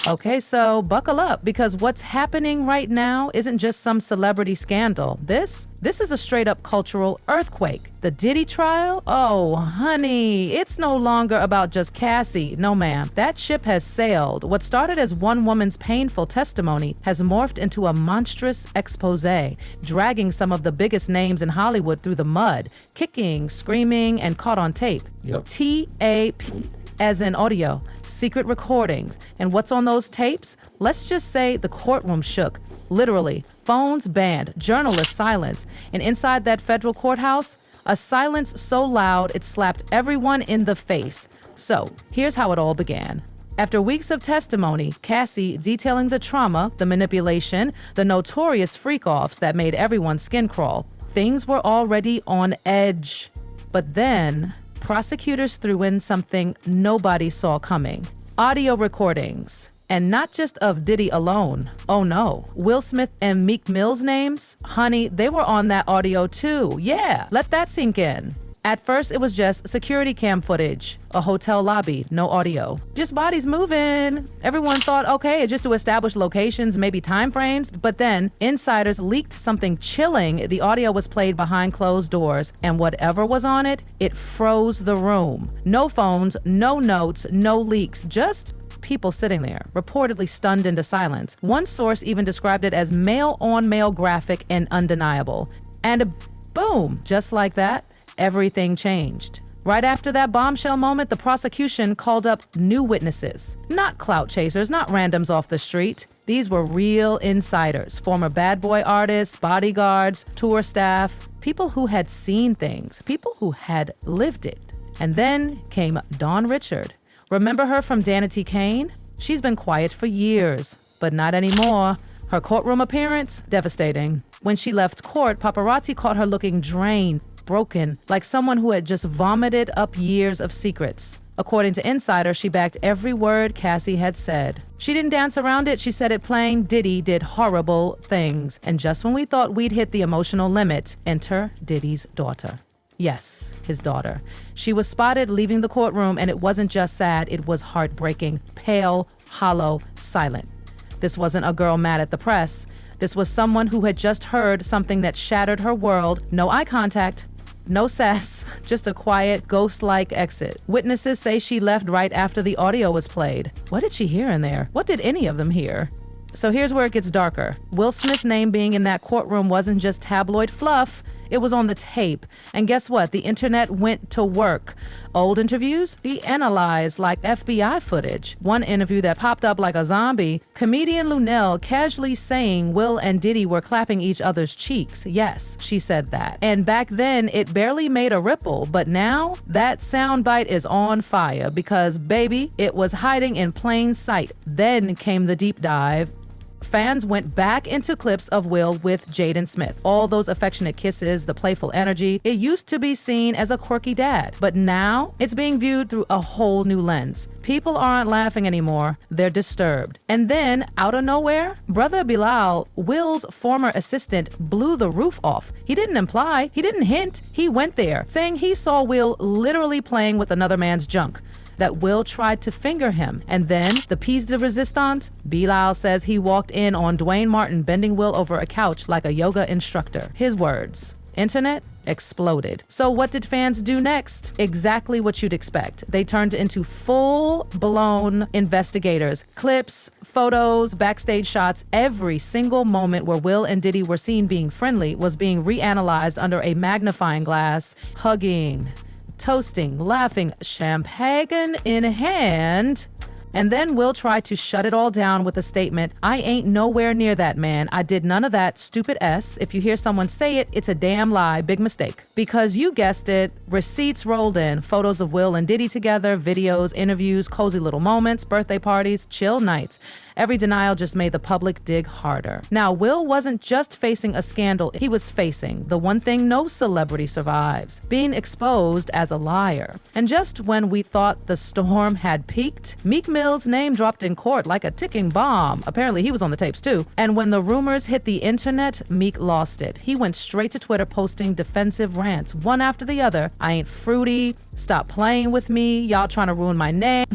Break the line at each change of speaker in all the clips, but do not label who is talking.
Okay, so buckle up, because what's happening right now isn't just some celebrity scandal. This is a straight up cultural earthquake. The Diddy trial? Oh, honey, it's no longer about just Cassie. No, ma'am. That ship has sailed. What started as one woman's painful testimony has morphed into a monstrous expose, dragging some of the biggest names in Hollywood through the mud, kicking, screaming, and caught on tape.
Yep.
TAP. As in audio, secret recordings. And what's on those tapes? Let's just say the courtroom shook. Literally, phones banned, journalists silenced. And inside that federal courthouse, a silence so loud it slapped everyone in the face. So, here's how it all began. After weeks of testimony, Cassie detailing the trauma, the manipulation, the notorious freak-offs that made everyone's skin crawl, things were already on edge. But then, prosecutors threw in something nobody saw coming. Audio recordings. And not just of Diddy alone. Oh no. Will Smith and Meek Mill's names? Honey, they were on that audio too. Yeah, let that sink in. At first, it was just security cam footage, a hotel lobby, no audio. Just bodies moving. Everyone thought, okay, it's just to establish locations, maybe time frames. But then, insiders leaked something chilling. The audio was played behind closed doors, and whatever was on it, it froze the room. No phones, no notes, no leaks, just people sitting there, reportedly stunned into silence. One source even described it as male-on-male graphic and undeniable. And boom, just like that, everything changed. Right after that bombshell moment, the prosecution called up new witnesses. Not clout chasers, not randoms off the street. These were real insiders, former bad boy artists, bodyguards, tour staff, people who had seen things, people who had lived it. And then came Dawn Richard. Remember her from Danity Kane? She's been quiet for years, but not anymore. Her courtroom appearance? Devastating. When she left court, paparazzi caught her looking drained, broken, like someone who had just vomited up years of secrets. According to insiders, she backed every word Cassie had said. She didn't dance around it, she said it plain. Diddy did horrible things. And just when we thought we'd hit the emotional limit, enter Diddy's daughter. Yes, his daughter. She was spotted leaving the courtroom, and it wasn't just sad, it was heartbreaking, pale, hollow, silent. This wasn't a girl mad at the press. This was someone who had just heard something that shattered her world. No eye contact. No sass, just a quiet, ghost-like exit. Witnesses say she left right after the audio was played. What did she hear in there? What did any of them hear? So here's where it gets darker. Will Smith's name being in that courtroom wasn't just tabloid fluff. It was on the tape. And guess what? The internet went to work. Old interviews? He analyzed like FBI footage. One interview that popped up like a zombie, comedian Lunel casually saying Will and Diddy were clapping each other's cheeks. Yes, she said that. And back then, it barely made a ripple. But now, that soundbite is on fire because, baby, it was hiding in plain sight. Then came the deep dive. Fans went back into clips of Will with Jaden Smith. All those affectionate kisses, the playful energy. It used to be seen as a quirky dad, but now it's being viewed through a whole new lens. People aren't laughing anymore, they're disturbed. And then, out of nowhere, brother Bilal, Will's former assistant, blew the roof off. He didn't imply, he didn't hint, he went there, saying he saw Will literally playing with another man's junk. That Will tried to finger him. And then, the piece de resistance, Bilal says he walked in on Dwayne Martin bending Will over a couch like a yoga instructor. His words. Internet exploded. So what did fans do next? Exactly what you'd expect. They turned into full-blown investigators. Clips, photos, backstage shots, every single moment where Will and Diddy were seen being friendly was being reanalyzed under a magnifying glass, hugging, toasting, laughing, champagne in hand. And then Will tried to shut it all down with a statement, I ain't nowhere near that man. I did none of that, stupid S. If you hear someone say it, it's a damn lie, big mistake. Because you guessed it, receipts rolled in, photos of Will and Diddy together, videos, interviews, cozy little moments, birthday parties, chill nights. Every denial just made the public dig harder. Now, Will wasn't just facing a scandal, he was facing the one thing no celebrity survives, being exposed as a liar. And just when we thought the storm had peaked, Meek Mill's name dropped in court like a ticking bomb. Apparently, he was on the tapes too. And when the rumors hit the internet, Meek lost it. He went straight to Twitter posting defensive rants, one after the other. I ain't fruity, Stop playing with me. Y'all trying to ruin my name.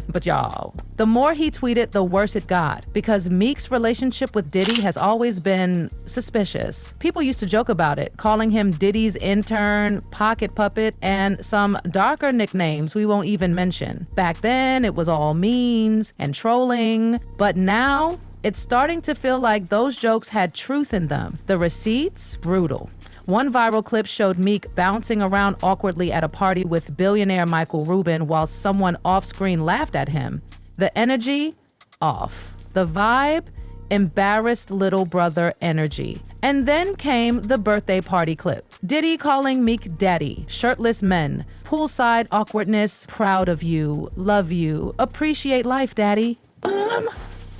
But y'all, the more he tweeted, the worse it got, because Meek's relationship with Diddy has always been suspicious. People used to joke about it, calling him Diddy's intern, pocket puppet, and some darker nicknames we won't even mention. Back then, it was all memes and trolling, but now it's starting to feel like those jokes had truth in them. The receipts, brutal. One viral clip showed Meek bouncing around awkwardly at a party with billionaire Michael Rubin while someone off-screen laughed at him. The energy, off. The vibe, embarrassed little brother energy. And then came the birthday party clip. Diddy calling Meek daddy, shirtless men, poolside awkwardness, proud of you, love you, appreciate life, daddy.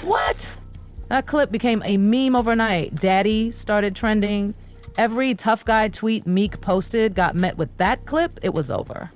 What? That clip became a meme overnight. Daddy started trending. Every tough guy tweet Meek posted got met with that clip. It was over.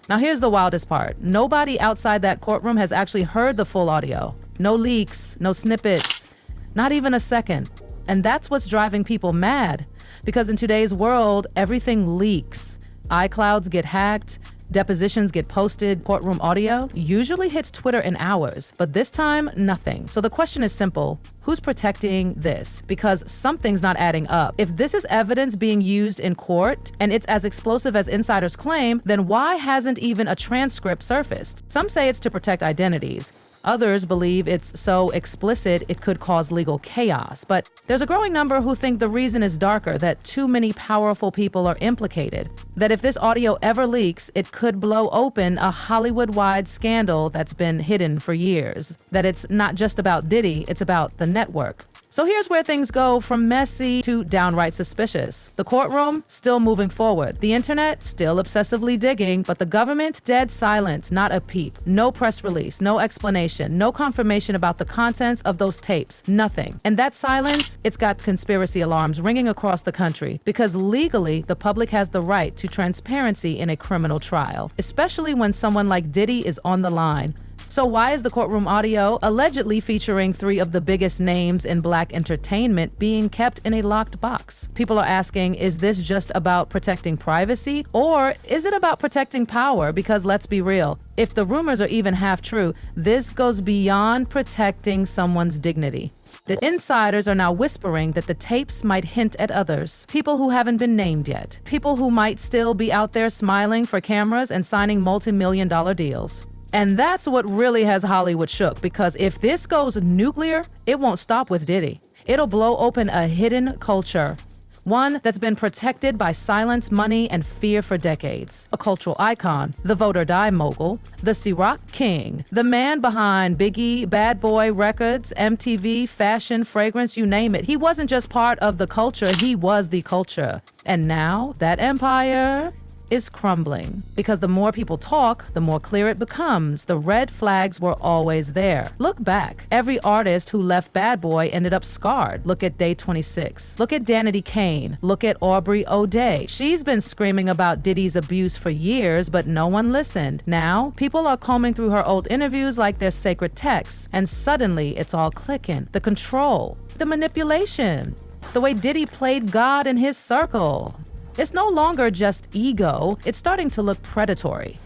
Now here's the wildest part. Nobody outside that courtroom has actually heard the full audio. No leaks, no snippets, not even a second. And that's what's driving people mad. Because in today's world, everything leaks. iClouds get hacked, depositions get posted, courtroom audio usually hits Twitter in hours, but this time, nothing. So the question is simple. Who's protecting this? Because something's not adding up. If this is evidence being used in court and it's as explosive as insiders claim, then why hasn't even a transcript surfaced? Some say it's to protect identities. Others believe it's so explicit it could cause legal chaos. But there's a growing number who think the reason is darker, that too many powerful people are implicated. That if this audio ever leaks, it could blow open a Hollywood-wide scandal that's been hidden for years. That it's not just about Diddy, it's about the network. So here's where things go from messy to downright suspicious. The courtroom, still moving forward. The internet, still obsessively digging, but the government, dead silent, not a peep. No press release, no explanation, no confirmation about the contents of those tapes, nothing. And that silence, it's got conspiracy alarms ringing across the country, because legally, the public has the right to transparency in a criminal trial, especially when someone like Diddy is on the line. So why is the courtroom audio, allegedly featuring 3 of the biggest names in Black entertainment, being kept in a locked box? People are asking, is this just about protecting privacy, or is it about protecting power? Because let's be real, if the rumors are even half true, this goes beyond protecting someone's dignity. The insiders are now whispering that the tapes might hint at others, people who haven't been named yet, people who might still be out there smiling for cameras and signing multi-million-dollar deals. And that's what really has Hollywood shook, because if this goes nuclear, it won't stop with Diddy. It'll blow open a hidden culture, one that's been protected by silence, money, and fear for decades. A cultural icon, the vote or die mogul, the Ciroc king, the man behind Biggie, Bad Boy Records, MTV, fashion, fragrance, you name it. He wasn't just part of the culture, he was the culture. And now that empire is crumbling, because the more people talk, the more clear it becomes. The red flags were always there. Look back. Every artist who left Bad Boy ended up scarred. Look at Day 26. Look at Danity Kane. Look at Aubrey O'Day. She's been screaming about Diddy's abuse for years, but no one listened. Now, people are combing through her old interviews like they're sacred texts, and suddenly it's all clicking. The control, the manipulation, the way Diddy played God in his circle. It's no longer just ego, it's starting to look predatory.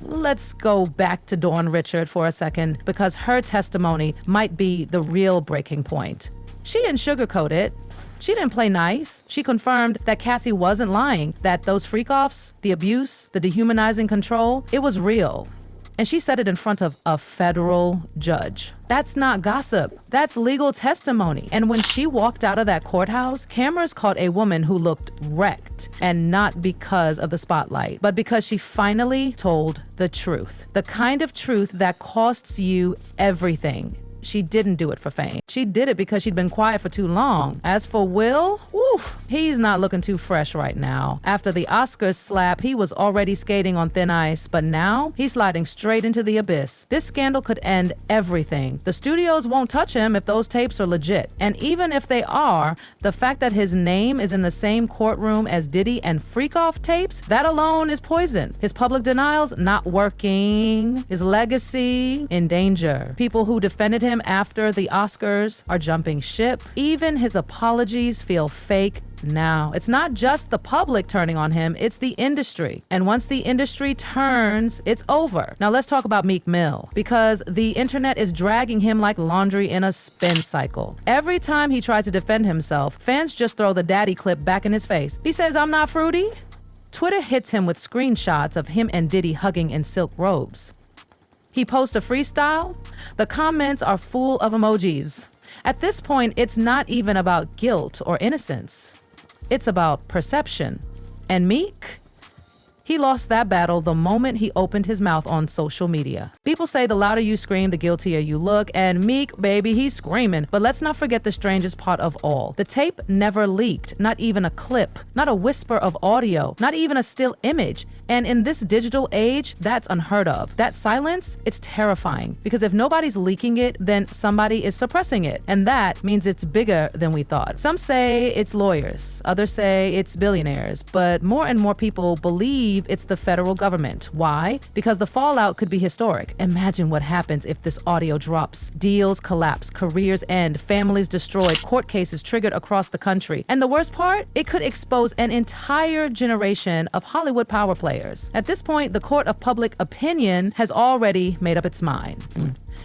Let's go back to Dawn Richard for a second, because her testimony might be the real breaking point. She didn't sugarcoat it. She didn't play nice. She confirmed that Cassie wasn't lying, that those freak-offs, the abuse, the dehumanizing control, it was real. And she said it in front of a federal judge. That's not gossip. That's legal testimony. And when she walked out of that courthouse, cameras caught a woman who looked wrecked, and not because of the spotlight, but because she finally told the truth. The kind of truth that costs you everything. She didn't do it for fame. She did it because she'd been quiet for too long. As for Will, he's not looking too fresh right now. After the Oscars slap, he was already skating on thin ice, but now he's sliding straight into the abyss. This scandal could end everything. The studios won't touch him if those tapes are legit. And even if they are, the fact that his name is in the same courtroom as Diddy and Freak-Off tapes, that alone is poison. His public denials not working. His legacy in danger. People who defended him after the Oscars lawyers are jumping ship. Even his apologies feel fake now. It's not just the public turning on him, it's the industry. And once the industry turns, it's over. Now let's talk about Meek Mill, because the internet is dragging him like laundry in a spin cycle. Every time he tries to defend himself, fans just throw the daddy clip back in his face. He says, "I'm not fruity." Twitter hits him with screenshots of him and Diddy hugging in silk robes. He posts a freestyle. The comments are full of emojis. At this point, it's not even about guilt or innocence. It's about perception. And Meek? He lost that battle the moment he opened his mouth on social media. People say the louder you scream, the guiltier you look, and Meek, baby, he's screaming. But let's not forget the strangest part of all. The tape never leaked, not even a clip, not a whisper of audio, not even a still image. And in this digital age, that's unheard of. That silence, it's terrifying, because if nobody's leaking it, then somebody is suppressing it. And that means it's bigger than we thought. Some say it's lawyers, others say it's billionaires, but more and more people believe it's the federal government. Why? Because the fallout could be historic. Imagine what happens if this audio drops. Deals collapse, careers end, families destroyed, court cases triggered across the country. And the worst part, it could expose an entire generation of Hollywood power players. At this point, the court of public opinion has already made up its mind.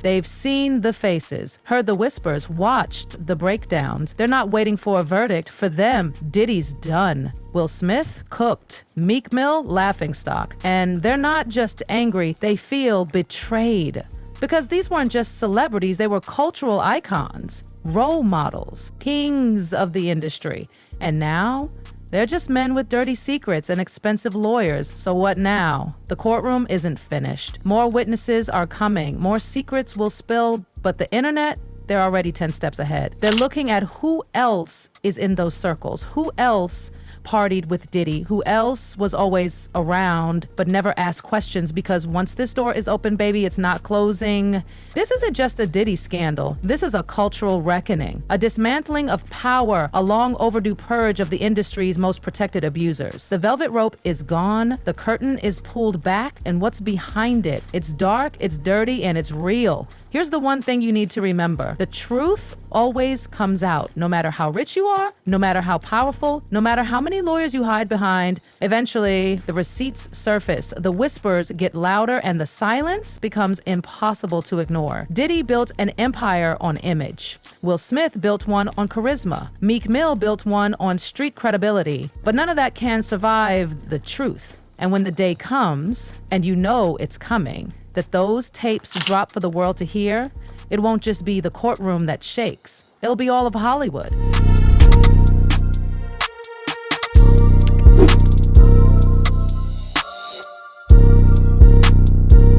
They've seen the faces, heard the whispers, watched the breakdowns. They're not waiting for a verdict. For them, Diddy's done. Will Smith, cooked. Meek Mill, laughingstock. And they're not just angry, they feel betrayed. Because these weren't just celebrities, they were cultural icons, role models, kings of the industry. And now, they're just men with dirty secrets and expensive lawyers. So what now? The courtroom isn't finished. More witnesses are coming. More secrets will spill, but the internet, they're already 10 steps ahead. They're looking at who else is in those circles, who else partied with Diddy, who else was always around but never asked questions, because once this door is open, baby, it's not closing. This isn't just a Diddy scandal. This is a cultural reckoning, a dismantling of power, a long overdue purge of the industry's most protected abusers. The velvet rope is gone, the curtain is pulled back, and what's behind it? It's dark, it's dirty, and it's real. Here's the one thing you need to remember. The truth always comes out, no matter how rich you are, no matter how powerful, no matter how many lawyers you hide behind. Eventually, the receipts surface, the whispers get louder, and the silence becomes impossible to ignore. Diddy built an empire on image. Will Smith built one on charisma. Meek Mill built one on street credibility. But none of that can survive the truth. And when the day comes, and you know it's coming, that those tapes drop for the world to hear, it won't just be the courtroom that shakes. It'll be all of Hollywood.